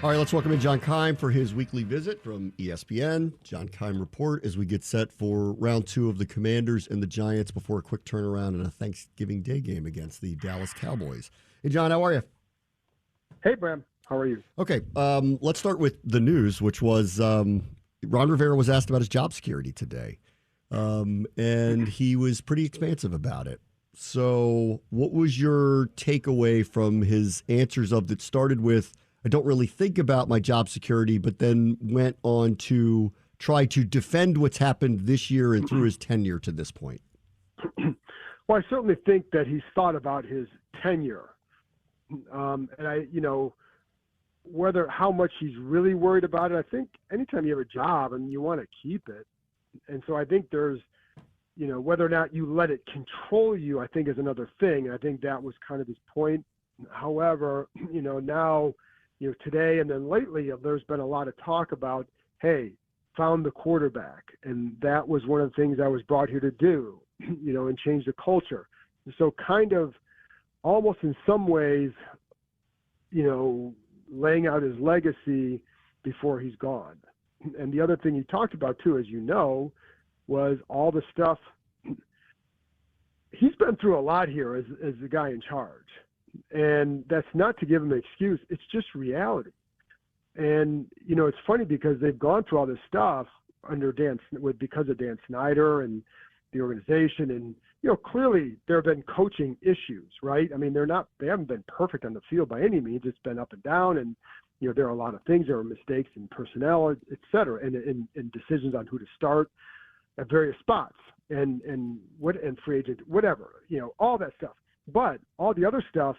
All right, let's welcome in John Keim for his weekly visit from ESPN. John Keim report as we get set for round 2 of the Commanders and the Giants before a quick turnaround and a Thanksgiving Day game against the Dallas Cowboys. Hey, John, how are you? Hey, Bram. How are you? Okay, let's start with the news, which was Ron Rivera was asked about his job security today, and he was pretty expansive about it. So what was your takeaway from his answers of that started with, I don't really think about my job security, but then went on to try to defend what's happened this year and through his tenure to this point? Well, I certainly think that he's thought about his tenure. How much he's really worried about it. I think anytime you have a job and you want to keep it. And so I think there's, whether or not you let it control you, I think is another thing. And I think that was kind of his point. However, now, today and then lately, there's been a lot of talk about, hey, found the quarterback. And that was one of the things I was brought here to do, and change the culture. So kind of almost in some ways, laying out his legacy before he's gone. And the other thing he talked about too, as you know, was all the stuff. He's been through a lot here as the guy in charge. And that's not to give him an excuse. It's just reality. And, it's funny because they've gone through all this stuff because of Dan Snyder and the organization. And, clearly there have been coaching issues, right? I mean, they haven't been perfect on the field by any means. It's been up and down. And, there are a lot of things. There are mistakes in personnel, et cetera, and decisions on who to start at various spots and free agent, whatever, all that stuff. But all the other stuff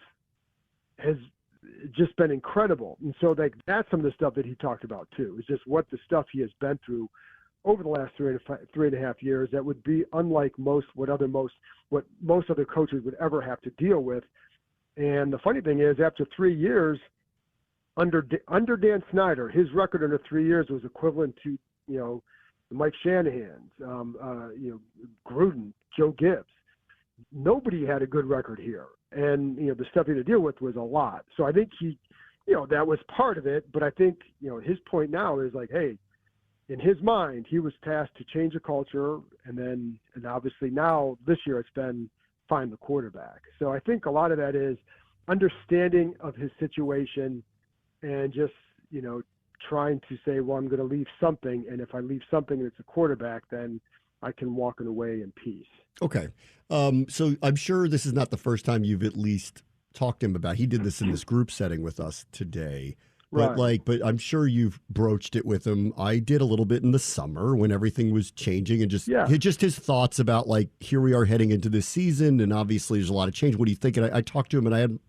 has just been incredible. And so that's some of the stuff that he talked about too, is just what the stuff he has been through over the last 3.5 years that would be unlike what most other coaches would ever have to deal with. And the funny thing is, after 3 years under Dan Snyder, his record under 3 years was equivalent to, Mike Shanahan's, Gruden, Joe Gibbs. Nobody had a good record here. And, the stuff he had to deal with was a lot. So I think he, that was part of it. But I think, his point now is like, hey, in his mind, he was tasked to change the culture. And obviously now this year it's been find the quarterback. So I think a lot of that is understanding of his situation and just, trying to say, well, I'm going to leave something. And if I leave something and it's a quarterback, then I can walk away in peace. Okay. So I'm sure this is not the first time you've at least talked to him about. He did this in this group setting with us today. But Right. but I'm sure you've broached it with him. I did a little bit in the summer when everything was changing and just his thoughts about here we are heading into this season. And obviously there's a lot of change. What do you think? And I talked to him and I had,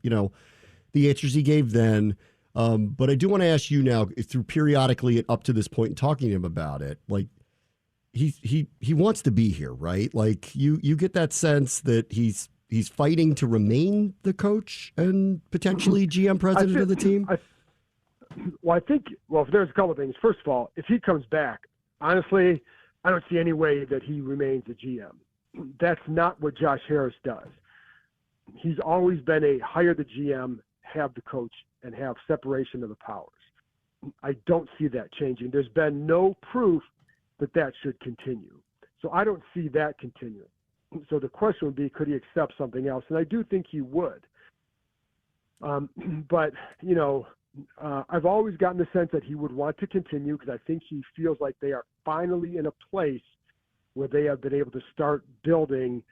the answers he gave then. But I do want to ask you now, through periodically and up to this point and talking to him about it, he wants to be here, right? You get that sense that he's fighting to remain the coach and potentially GM president of the team. I think there's a couple of things. First of all, if he comes back, honestly, I don't see any way that he remains a GM. That's not what Josh Harris does. He's always been a hire the GM, have the coach, and have separation of the powers. I don't see that changing. There's been no proof that should continue. So I don't see that continuing. So the question would be, could he accept something else? And I do think he would. But, I've always gotten the sense that he would want to continue because I think he feels like they are finally in a place where they have been able to start building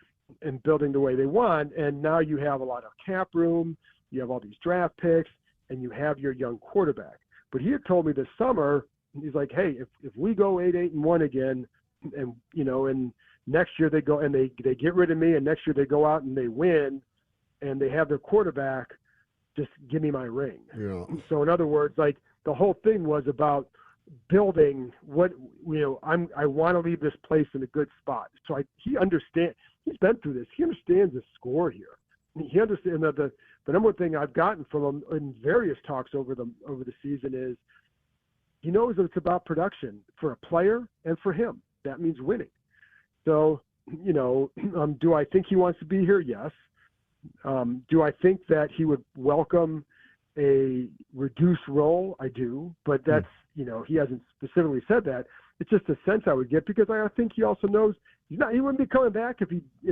the way they want. And now you have a lot of cap room, you have all these draft picks, and you have your young quarterback. But he had told me this summer, he's like, hey, if we go 8-1 again, and and next year they go and they get rid of me, and next year they go out and they win, and they have their quarterback, just give me my ring. Yeah. So in other words, the whole thing was about building what I want to leave this place in a good spot. So he understands. He's been through this. He understands the score here. He understands that the number one thing I've gotten from him in various talks over the season is he knows that it's about production for a player and for him. That means winning. So, do I think he wants to be here? Yes. Do I think that he would welcome a reduced role? I do, but that's, he hasn't specifically said that. It's just a sense I would get, because I think he also knows he wouldn't be coming back if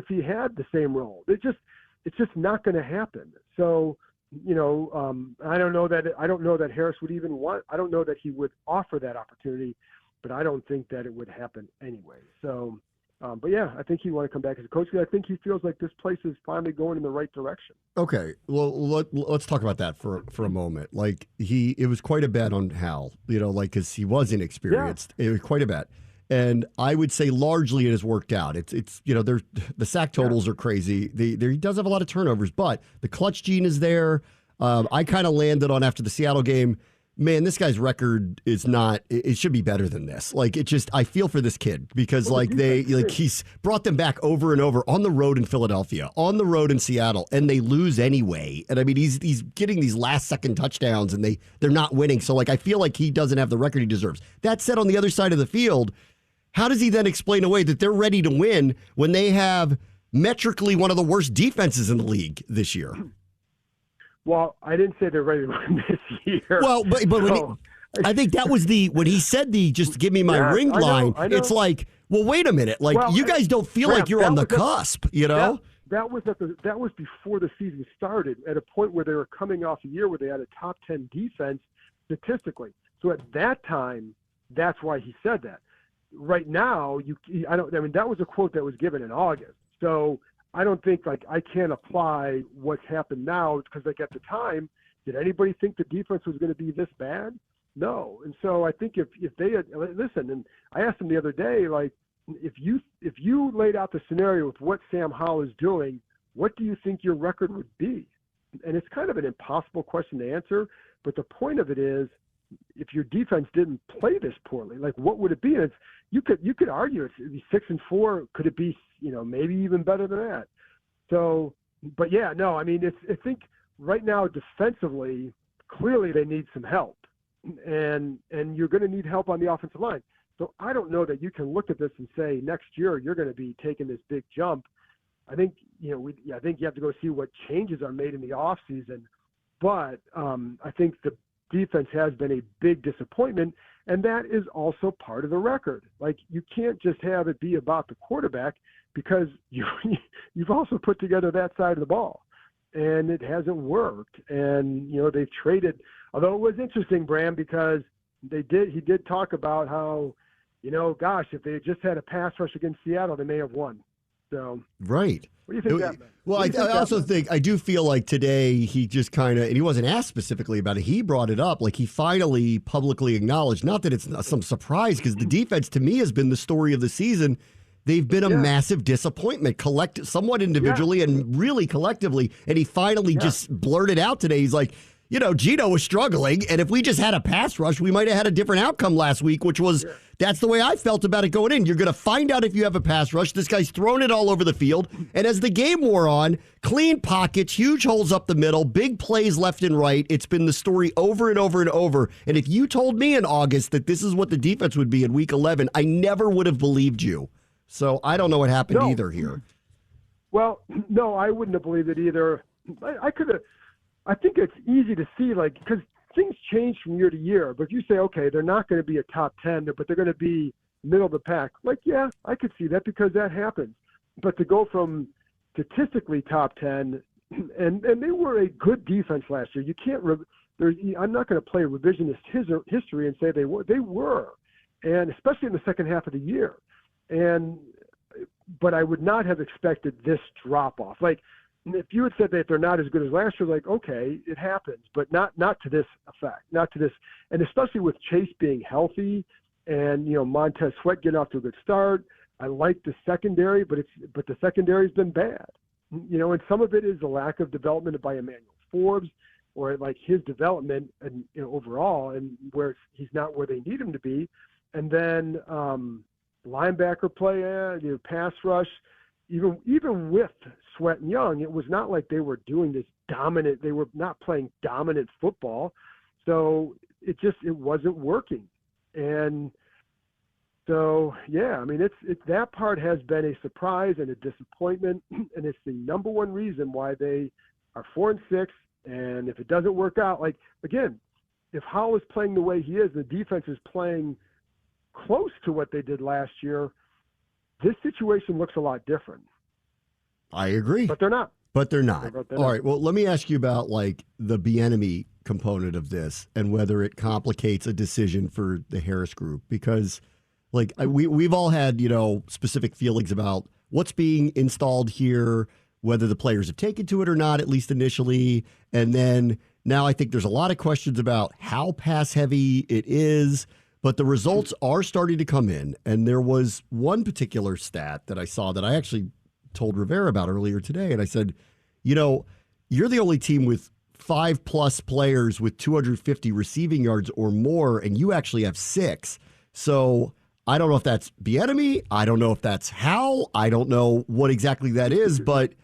he had the same role. It's just not going to happen. So, I don't know that Harris would even want. I don't know that he would offer that opportunity, but I don't think that it would happen anyway. So, but yeah, I think he'd want to come back as a coach, because I think he feels like this place is finally going in the right direction. Okay, well, let's talk about that for a moment. Like, it was quite a bet on Howell, because he was inexperienced. Yeah. It was quite a bet. And I would say largely it has worked out. It's the sack totals are crazy. He does have a lot of turnovers, but the clutch gene is there. I kind of landed on, after the Seattle game, man, this guy's record is not, it should be better than this. Like, I feel for this kid, because he's brought them back over and over on the road in Philadelphia, on the road in Seattle, and they lose anyway. And I mean, he's getting these last second touchdowns, and they're not winning. So I feel like he doesn't have the record he deserves. That said, on the other side of the field, how does he then explain away that they're ready to win when they have metrically one of the worst defenses in the league this year? Well, I didn't say they're ready to win this year. Well, but I think that was when he said just give me my ring line. I know. It's like, well, wait a minute. Like, you guys don't feel like you're on the cusp, That was before the season started, at a point where they were coming off a year where they had a top 10 defense statistically. So at that time, that's why he said that. Right now, that was a quote that was given in August. So I don't think, I can't apply what's happened now, because at the time, did anybody think the defense was going to be this bad? No. And so I think if they had listened, and I asked him the other day, if you laid out the scenario with what Sam Howell is doing, what do you think your record would be? And it's kind of an impossible question to answer, but the point of it is, if your defense didn't play this poorly, what would it be? And you could argue it'd be 6-4. Could it be, maybe even better than that? So, but yeah, no, I mean, I think right now defensively, clearly they need some help, and you're going to need help on the offensive line. So I don't know that you can look at this and say next year you're going to be taking this big jump. I think I think you have to go see what changes are made in the off season, but I think the defense has been a big disappointment, and that is also part of the record. You can't just have it be about the quarterback, because you've also put together that side of the ball, and it hasn't worked. And they've traded. Although it was interesting, Bram, because he did talk about how, gosh, if they had just had a pass rush against Seattle, they may have won. So right. What do you think that meant? Well, I do feel like today he just kind of, and he wasn't asked specifically about it, he brought it up, he finally publicly acknowledged, not that it's some surprise, because the defense to me has been the story of the season. They've been a massive disappointment, somewhat individually and really collectively, and he finally just blurted out today. He's like, Gino was struggling, and if we just had a pass rush, we might have had a different outcome last week, which was, that's the way I felt about it going in. You're going to find out if you have a pass rush. This guy's thrown it all over the field, and as the game wore on, clean pockets, huge holes up the middle, big plays left and right. It's been the story over and over and over, and if you told me in August that this is what the defense would be in Week 11, I never would have believed you. So I don't know what happened either here. Well, no, I wouldn't have believed it either. I think it's easy to see, because things change from year to year. But if you say, okay, they're not going to be a top 10, but they're going to be middle of the pack, yeah, I could see that, because that happens. But to go from statistically top 10, and they were a good defense last year. You can't. I'm not going to play revisionist history and say they were, and especially in the second half of the year. But I would not have expected this drop off. If you had said that they're not as good as last year, okay, it happens, but not to this effect, not to this. And especially with Chase being healthy and, Montez Sweat getting off to a good start. I like the secondary, but the secondary's been bad, and some of it is the lack of development by Emmanuel Forbes, or his development and overall, and where he's not where they need him to be. And then, linebacker play, pass rush, even with Sweat and Young, it was not like they were doing this dominant. They were not playing dominant football, so it wasn't working. And so, yeah, I mean, it's that part has been a surprise and a disappointment, and it's the number one reason why they are 4-6 And if it doesn't work out, like, again, if Howell is playing the way he is, the defense is playing close to what they did last year, this situation looks a lot different. I agree. But they're not. All right. Well, let me ask you about like the Bieniemy component of this and whether it complicates a decision for the Harris group, because like we've all had, specific feelings about what's being installed here, whether the players have taken to it or not, at least initially. And then now I think there's a lot of questions about how pass heavy it is, but the results are starting to come in. And there was one particular stat that I saw that I actually told Rivera about earlier today. And I said, you're the only team with 5+ players with 250 receiving yards or more, and you actually have 6. So I don't know if that's Bieniemy. I don't know if that's Howell. I don't know what exactly that is, but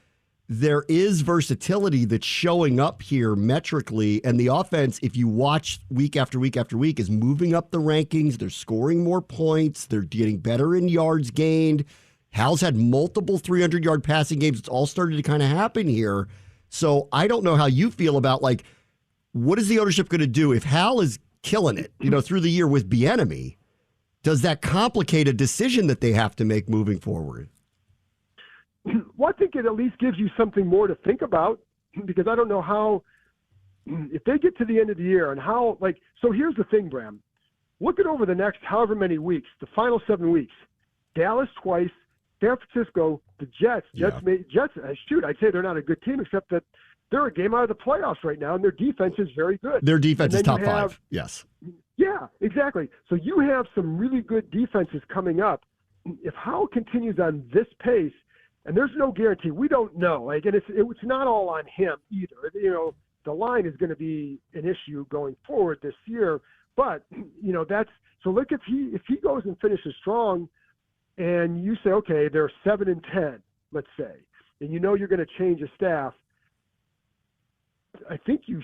there is versatility that's showing up here metrically. And the offense, if you watch week after week after week, is moving up the rankings. They're scoring more points. They're getting better in yards gained. Hal's had multiple 300-yard passing games. It's all started to kind of happen here. So I don't know how you feel about, like, what is the ownership going to do if Hal is killing it, through the year with Bieniemy? Does that complicate a decision that they have to make moving forward? Well, I think it at least gives you something more to think about, because I don't know how, if they get to the end of the year and how, so here's the thing, Bram. Look at over the next however many weeks, the final 7 weeks, Dallas twice, San Francisco, the Jets. I'd say they're not a good team, except that they're a game out of the playoffs right now, and their defense is very good. Their defense is top 5, yes. Yeah, exactly. So you have some really good defenses coming up. If Howell continues on this pace, and there's no guarantee, we don't know. And it's not all on him either. The line is going to be an issue going forward this year. But that's so. Look, if he goes and finishes strong, and you say, okay, they're 7-10, let's say, and you're going to change a staff, I think you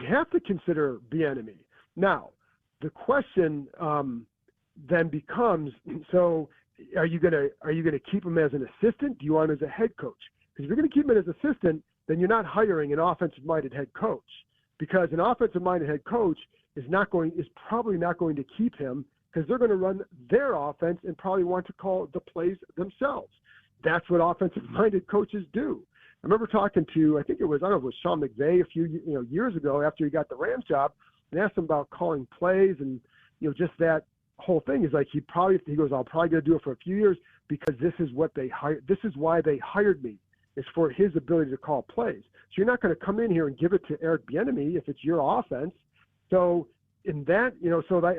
have to consider Bieniemy. Now, the question then becomes, so are you going to keep him as an assistant? Do you want him as a head coach? Because if you're going to keep him as assistant, then you're not hiring an offensive-minded head coach, because an offensive-minded head coach is probably not going to keep him, because they're going to run their offense and probably want to call the plays themselves. That's what offensive-minded coaches do. I remember talking to, I think it was Sean McVay a few years ago after he got the Rams job, and asked him about calling plays, and just that whole thing is like he goes, I'll probably going to do it for a few years because this is what they hired. This is why they hired me, is for his ability to call plays. So you're not going to come in here and give it to Eric Bieniemy if it's your offense. So in that,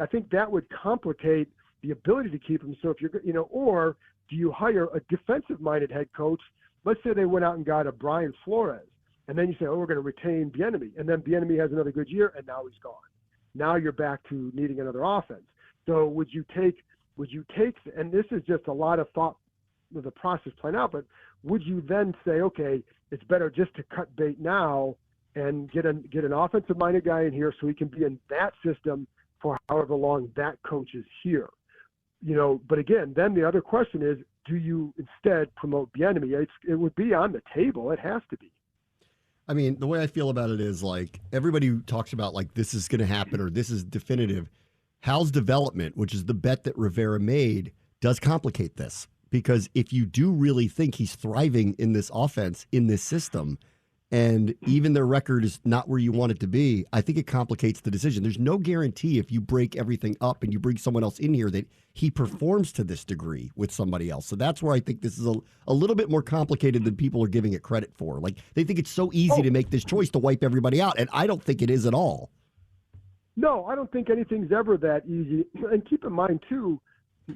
I think that would complicate the ability to keep him. So if you're, or do you hire a defensive-minded head coach? Let's say they went out and got a Brian Flores, and then you say, oh, we're going to retain Bieniemy, and then Bieniemy has another good year, and now he's gone. Now you're back to needing another offense. So would you take, and this is just a lot of thought with the process playing out, but would you then say, okay, it's better just to cut bait now and get an offensive-minded guy in here so he can be in that system for however long that coach is here? But again, then the other question is, do you instead promote Bieniemy? It would be on the table. It has to be. I mean, the way I feel about it is, like, everybody who talks about, like, this is going to happen or this is definitive, Hal's development, which is the bet that Rivera made, does complicate this. Because if you do really think he's thriving in this offense, in this system, and even their record is not where you want it to be, I think it complicates the decision. There's no guarantee if you break everything up and you bring someone else in here that he performs to this degree with somebody else. So that's where I think this is a little bit more complicated than people are giving it credit for. Like, they think it's so easy to make this choice to wipe everybody out, and I don't think it is at all. No, I don't think anything's ever that easy. And keep in mind, too,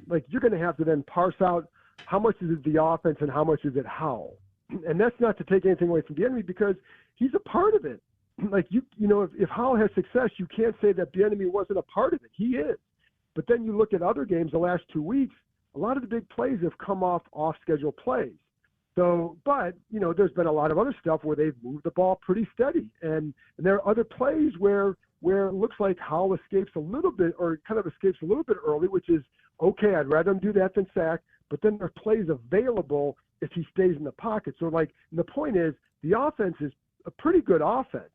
like, you're going to have to then parse out how much is it the offense and how much is it Howell. And that's not to take anything away from Bieniemy, because he's a part of it. Like, if Howell has success, you can't say that Bieniemy wasn't a part of it. He is. But then you look at other games the last 2 weeks, a lot of the big plays have come off-schedule plays. So, but, there's been a lot of other stuff where they've moved the ball pretty steady. And there are other plays where it looks like Howell escapes a little bit, or kind of escapes a little bit early, which is, okay, I'd rather him do that than sack. But then there are plays available if he stays in the pocket. So, the point is, the offense is a pretty good offense.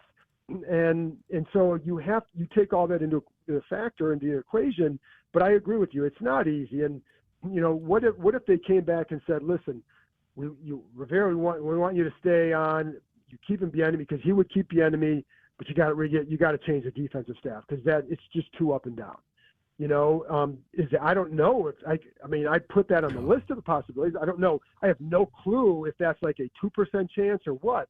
And so you take all that into the factor into the equation. But I agree with you, it's not easy. And what if they came back and said, listen, Rivera, we want you to stay on. You keep him Bieniemy because he would keep Bieniemy, but you got to change the defensive staff because it's just too up and down. I don't know if I'd put that on the list of the possibilities. I don't know. I have no clue if that's like a 2% chance or what.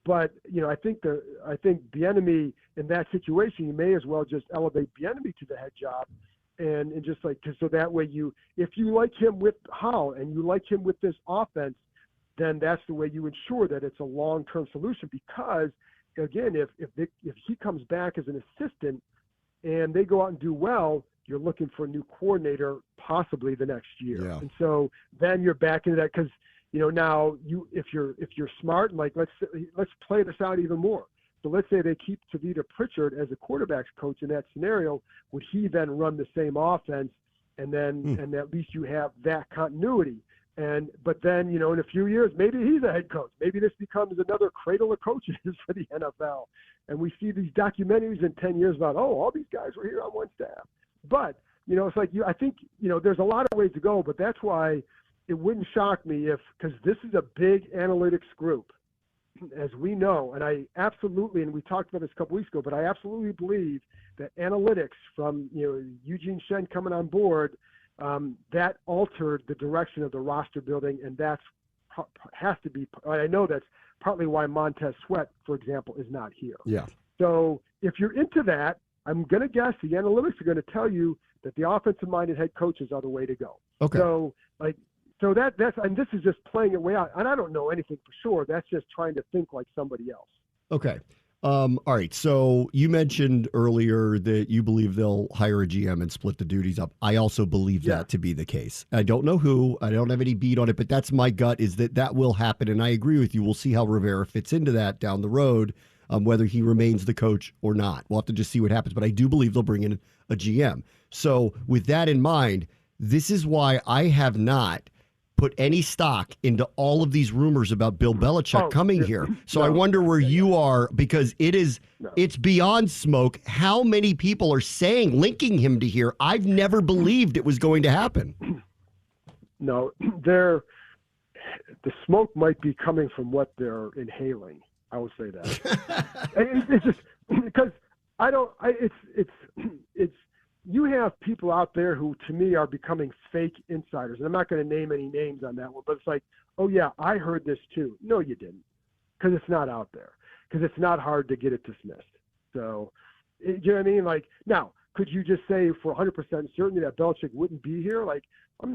But I think Bieniemy in that situation, you may as well just elevate Bieniemy to the head job, and just so that way if you like him with Howell and you like him with this offense, then that's the way you ensure that it's a long-term solution. Because again, if he comes back as an assistant and they go out and do well, you're looking for a new coordinator possibly the next year. Yeah. And so then you're back into that because now if you're smart, like let's play this out even more. So let's say they keep Tavita Pritchard as a quarterback's coach in that scenario. Would he then run the same offense, and at least you have that continuity? But then in a few years maybe he's a head coach. Maybe this becomes another cradle of coaches for the NFL, and we see these documentaries in 10 years about all these guys were here on one staff. But it's like I think there's a lot of ways to go, but that's why it wouldn't shock me because this is a big analytics group, as we know, and I absolutely, and we talked about this a couple weeks ago, but I absolutely believe that analytics from Eugene Shen coming on board, that altered the direction of the roster building, and has to be. I know that's partly why Montez Sweat, for example, is not here. Yeah. So if you're into that, I'm going to guess the analytics are going to tell you that the offensive-minded head coaches are the way to go. Okay. So that's and this is just playing it way out. And I don't know anything for sure. That's just trying to think like somebody else. Okay. All right. So you mentioned earlier that you believe they'll hire a GM and split the duties up. I also believe that to be the case. I don't know who. I don't have any beat on it, but that's my gut is that will happen. And I agree with you. We'll see how Rivera fits into that down the road. Whether he remains the coach or not. We'll have to just see what happens. But I do believe they'll bring in a GM. So with that in mind, this is why I have not put any stock into all of these rumors about Bill Belichick coming here. So I wonder where you are, because it's beyond smoke. How many people are linking him to here? I've never believed it was going to happen. No, the smoke might be coming from what they're inhaling. I will say that. It's just because it's you have people out there who to me are becoming fake insiders. And I'm not going to name any names on that one, but it's like, oh yeah, I heard this too. No, you didn't, because it's not out there, because it's not hard to get it dismissed. So, you know what I mean? Like, now, could you just say for 100% certainty that Belichick wouldn't be here? Like, I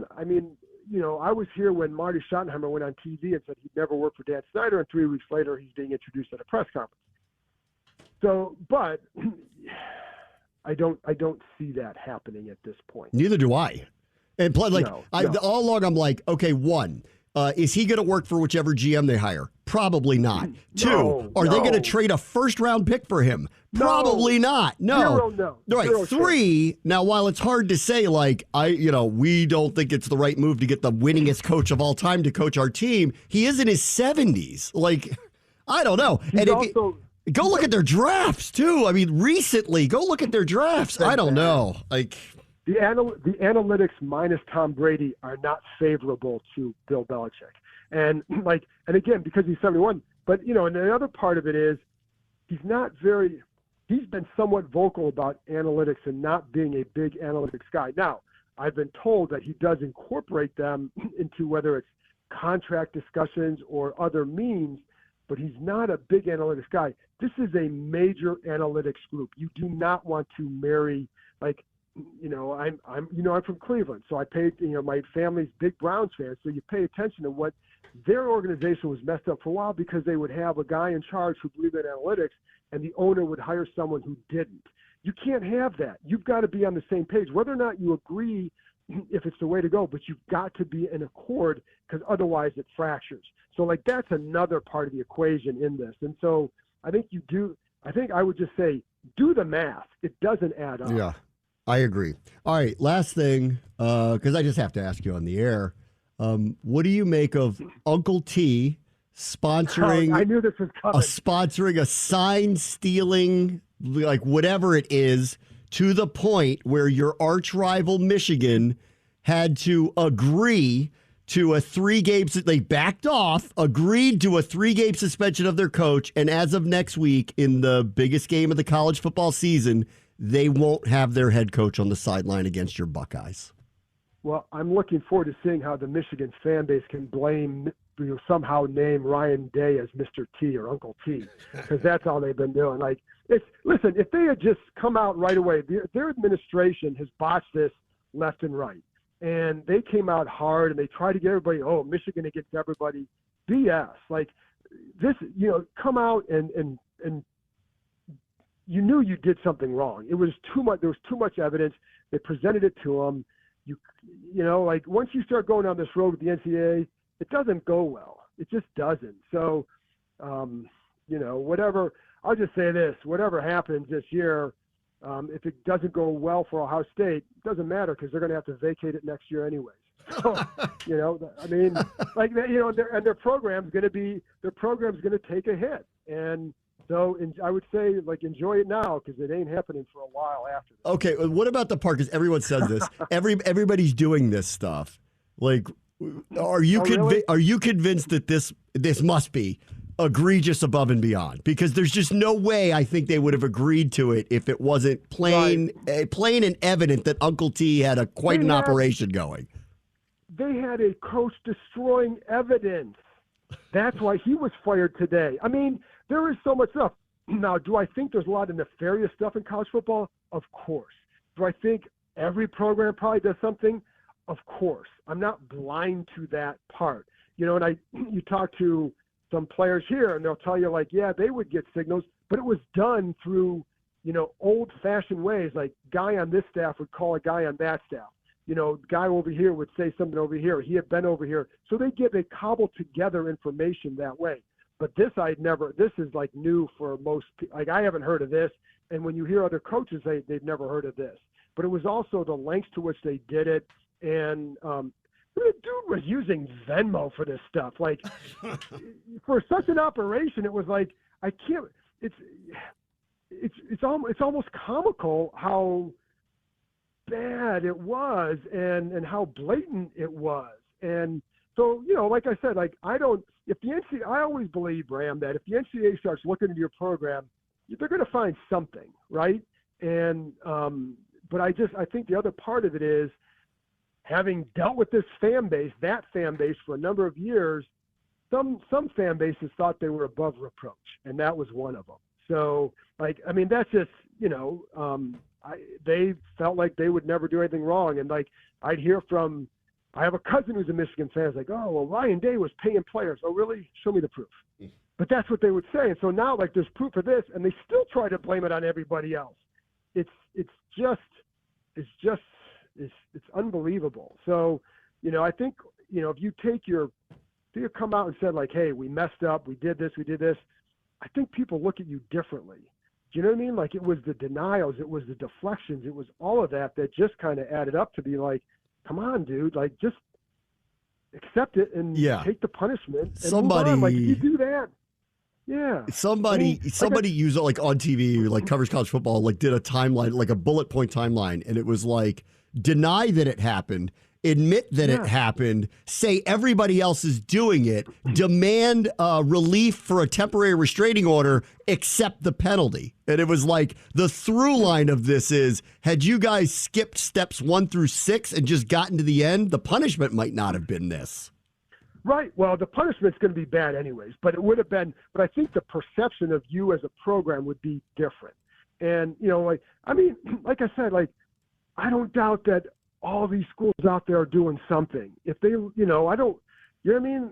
was here when Marty Schottenheimer went on TV and said he'd never work for Dan Snyder, and 3 weeks later he's being introduced at a press conference. So, but I don't see that happening at this point. Neither do I. And plus, all along I'm like, okay, one, is he going to work for whichever GM they hire? Probably not. Two, are they going to trade a first-round pick for him? Probably not. No. No. Right. Three, now, while it's hard to say, we don't think it's the right move to get the winningest coach of all time to coach our team, he is in his 70s. I don't know. Go look at their drafts, too. I mean, recently, go look at their drafts. I don't know. The analytics minus Tom Brady are not favorable to Bill Belichick. And again, because he's 71, but and the other part of it is he's been somewhat vocal about analytics and not being a big analytics guy. Now, I've been told that he does incorporate them into whether it's contract discussions or other means, but he's not a big analytics guy. This is a major analytics group. You do not want to marry, I'm from Cleveland, so I paid, my family's big Browns fans, so you pay attention to what their organization was messed up for a while, because they would have a guy in charge who believed in analytics, and the owner would hire someone who didn't. You can't have that. You've got to be on the same page, whether or not you agree if it's the way to go, but you've got to be in accord, because otherwise it fractures. So that's another part of the equation in this. And so I think I would just say, do the math. It doesn't add up. Yeah, I agree. All right, last thing, because I just have to ask you on the air, what do you make of Uncle T sponsoring. I knew this was coming. Sponsoring a sign stealing, like whatever it is, to the point where your arch rival Michigan had to agree to a 3-game, they backed off, agreed to a 3-game suspension of their coach, and as of next week, in the biggest game of the college football season, they won't have their head coach on the sideline against your Buckeyes. Well, I'm looking forward to seeing how the Michigan fan base can somehow name Ryan Day as Mr. T or Uncle T, because that's all they've been doing. Like, listen, if they had just come out right away, their administration has botched this left and right. And they came out hard and they tried to get everybody, Michigan against everybody. BS. Like this, come out and you knew you did something wrong. It was too much. There was too much evidence. They presented it to them. Like once you start going down this road with the NCAA, it doesn't go well. It just doesn't. So, whatever, I'll just say this, whatever happens this year, if it doesn't go well for Ohio State, it doesn't matter because they're going to have to vacate it next year anyways. So, their program's going to take a hit. And so I would say, enjoy it now because it ain't happening for a while after this. Okay, what about the part? Because everyone says this. Everybody's doing this stuff. Like, are you convinced that this must be egregious above and beyond? Because there's just no way I think they would have agreed to it if it wasn't plain and evident that Uncle T had quite an operation going. They had a coach destroying evidence. That's why he was fired today. I mean, there is so much stuff. Now, do I think there's a lot of nefarious stuff in college football? Of course. Do I think every program probably does something? Of course. I'm not blind to that part. And you talk to some players here and they'll tell you they would get signals, but it was done through, old-fashioned ways. Like guy on this staff would call a guy on that staff. Guy over here would say something over here. He had been over here. So they cobble together information that way. But this is new for most people. I haven't heard of this. And when you hear other coaches, they've never heard of this. But it was also the lengths to which they did it. And the dude was using Venmo for this stuff. For such an operation, it was I can't. It's almost comical how bad it was and how blatant it was. And so like I said, I always believe, Bram, that if the NCAA starts looking into your program, they're going to find something, right? And but I think the other part of it is, having dealt with that fan base for a number of years, some fan bases thought they were above reproach, and that was one of them. So, that's just, they felt like they would never do anything wrong. And I'd hear I have a cousin who's a Michigan fan. It's Ryan Day was paying players. Oh, really? Show me the proof. But that's what they would say. And so now, there's proof of this, and they still try to blame it on everybody else. It's unbelievable. So, I think, if you come out and said hey, we messed up, we did this, I think people look at you differently. Do you know what I mean? It was the denials, it was the deflections, it was all of that just kind of added up to be come on, dude, just accept it and take the punishment. And somebody, move on. You do that. Yeah. Somebody used it on TV, covers college football, did a timeline, a bullet point timeline. And it was deny that it happened, admit that it happened, say everybody else is doing it, demand relief for a temporary restraining order, accept the penalty. And it was the through line of this is, had you guys skipped steps 1 through 6 and just gotten to the end, the punishment might not have been this. Right. Well, the punishment's going to be bad anyways, but it would have been, but I think the perception of you as a program would be different. And, like I said, I don't doubt that all these schools out there are doing something. If they, I don't, you know what I mean?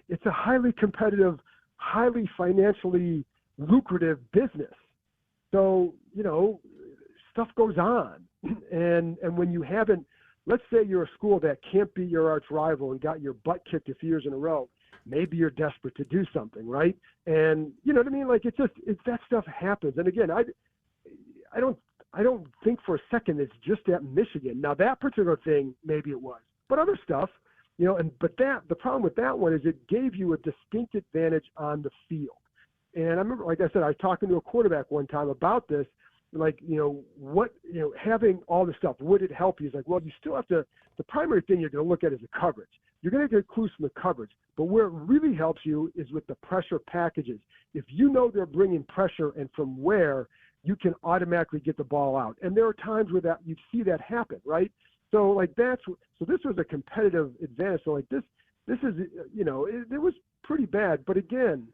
It's a highly competitive, highly financially lucrative business. So, stuff goes on. And when you haven't, let's say you're a school that can't beat your arch rival and got your butt kicked a few years in a row, maybe you're desperate to do something, right? And you know what I mean? That stuff happens. And again, I don't think for a second it's just at Michigan. Now that particular thing, maybe it was, but other stuff, But the problem with that one is it gave you a distinct advantage on the field. And I remember, like I said, I was talking to a quarterback one time about this, having all this stuff, would it help you? He's like, well, you still have to, the primary thing you're going to look at is the coverage. You're going to get clues from the coverage. But where it really helps you is with the pressure packages. If you know they're bringing pressure and from where, you can automatically get the ball out. And there are times where you see that happen, right? So this was a competitive advantage. So this is, it was pretty bad. But again,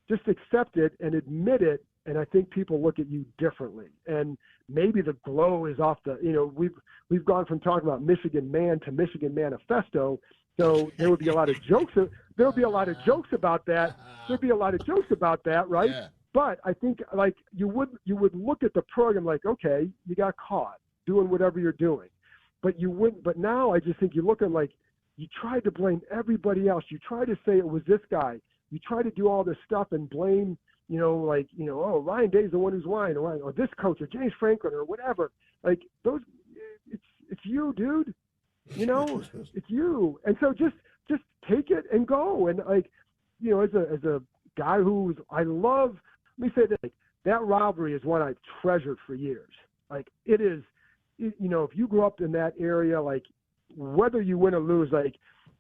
just accept it and admit it. And I think people look at you differently. And maybe the glow is off we've gone from talking about Michigan Man to Michigan Manifesto. So there would be a lot of jokes. There would be a lot of jokes about that. There'd be a lot of jokes about that, right? Yeah. But I think you would look at the program like, okay, you got caught doing whatever you're doing. But you wouldn't. But now I just think you're looking like you tried to blame everybody else. You tried to say it was this guy. You try to do all this stuff and blame, oh, Ryan Day's the one who's lying, or this coach, or James Franklin, or whatever. Like those, it's you, dude. It's you. And so just take it and go. And as a guy I love. Let me say this: that rivalry is one I've treasured for years. Like it is. If you grew up in that area, like whether you win or lose, like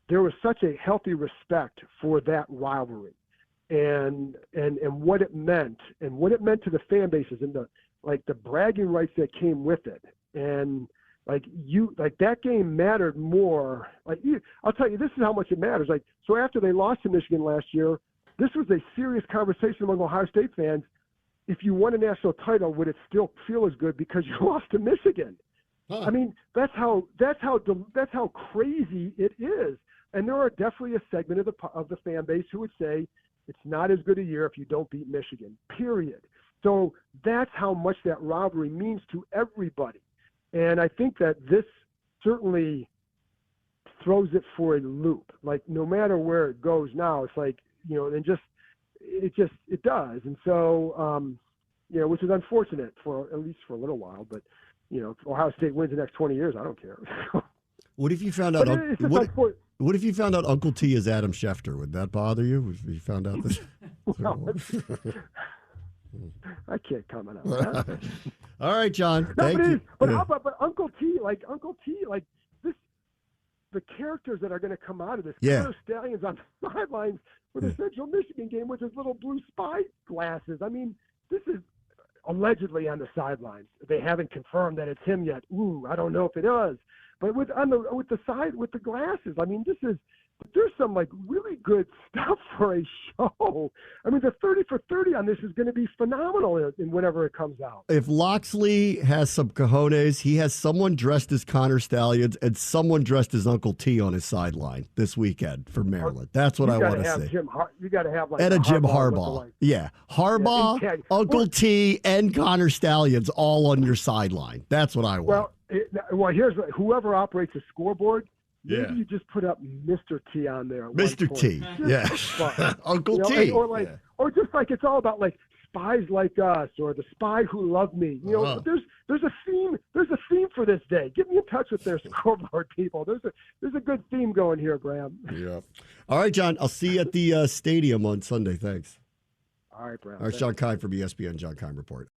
there was such a healthy respect for that rivalry and what it meant to the fan bases and the bragging rights that came with it. And that game mattered more. I'll tell you, this is how much it matters. So after they lost to Michigan last year, this was a serious conversation among Ohio State fans. If you won a national title, would it still feel as good because you lost to Michigan? Huh. I mean, that's how crazy it is. And there are definitely a segment of the fan base who would say it's not as good a year if you don't beat Michigan, period. So that's how much that rivalry means to everybody. And I think that this certainly throws it for a loop. Like no matter where it goes now, it's like, it does. And so, which is unfortunate at least for a little while, but if Ohio State wins the next 20 years, I don't care. What if you found out? What if you found out Uncle T is Adam Schefter? Would that bother you? If you found out this? I can't comment on that. All right, John. Thank you. But Uncle T, this, the characters that are going to come out of this. Connor Stallions on the sidelines for the Central Michigan game with his little blue spy glasses. I mean, this is allegedly on the sidelines. They haven't confirmed that it's him yet. Ooh, I don't know if it is. But with the glasses, I mean, there's some really good stuff for a show. I mean, the 30 for 30 on this is going to be phenomenal in whenever it comes out. If Loxley has some cojones, he has someone dressed as Connor Stallions and someone dressed as Uncle T on his sideline this weekend for Maryland. That's what I want to see. You got to have and a Jim Harbaugh. Yeah, Harbaugh, Uncle T, and Connor Stallions all on your sideline. That's what I want. Here's whoever operates the scoreboard. Maybe you just put up Mr. T on there. Mr. T, yeah. Uncle T. Or just it's all about spies like us or the spy who loved me. There's a theme. There's a theme for this day. Get me in touch with their scoreboard people. There's a good theme going here, Bram. Yeah. All right, John. I'll see you at the stadium on Sunday. Thanks. All right, Bram. All right, John Keim from ESPN, John Keim Report.